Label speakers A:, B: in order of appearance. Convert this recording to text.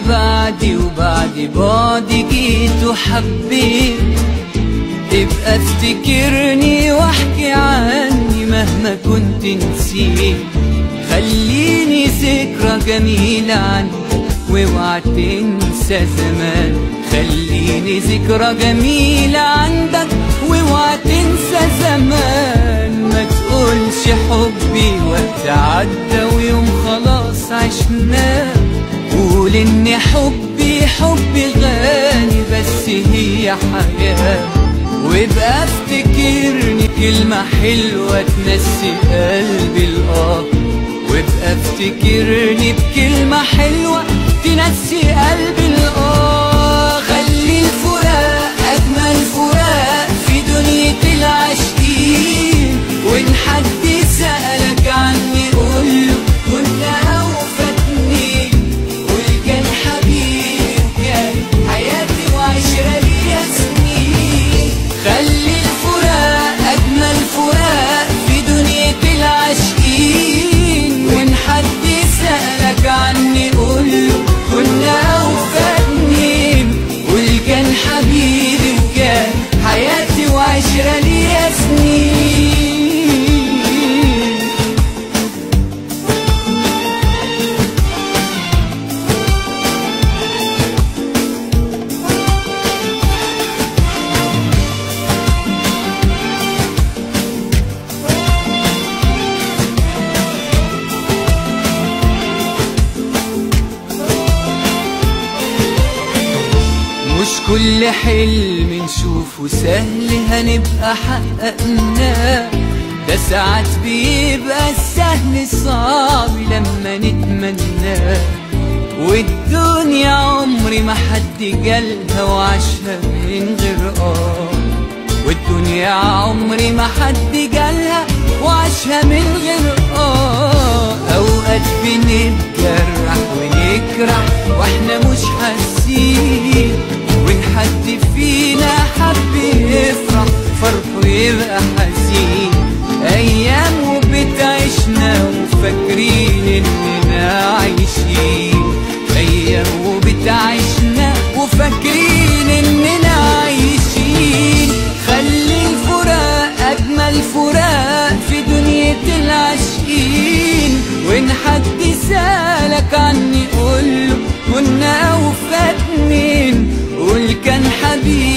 A: بعدي وبعد بعدي جيت وحبيت، ابقى افتكرني واحكي عني مهما كنت نسيت. خليني ذكرى جميلة عنك واوعى تنسى زمان. خليني ذكرى جميلة عندك واوعى تنسى زمان. ما تقولش حبي وقت عدى ويوم خلاص عشناه. قول ان حبي غالي بس هي حياة. وابقى افتكرني كلمة حلوة تنسي قلبي الآه. وابقى افتكرني بكلمة حلوة تنسي قلبي الآه. خلي الفراق أجمل فراق في دنيا العاشقين. وإن حد سألك عني قوله كنا وفاتني. قول كان حبيبي وكان حياتي وعشرة ليا سنين. خلي الفراق أجمل فراق في دنيا العاشقين. وإن حد سألك عني قوله كنا وفاتني. قول كان حبيبي وكان حياتي وعشرة ليا سنين. مش كل حلم نشوفه سهل هنبقى حققناه. ده ساعات بيبقى السهل صعب لما نتمناه. والدنيا عمري ما حد جالها وعاشها من غير والدنيا عمري ما حد جالها وعاشها من غير اوقات بنتجرح ونجرح واحنا مش حاسين. وإن حد فينا حب يفرح فرحه يبقى حزين. أيام وبتعيشنا وفاكرين إننا عايشين. أيام وبتعيشنا وفاكرين إننا عايشين. خلي الفراق أجمل فراق في دنيا العاشقين. وإن حد سألك عني قوله كنا وفاتنين. قول كان حبيبي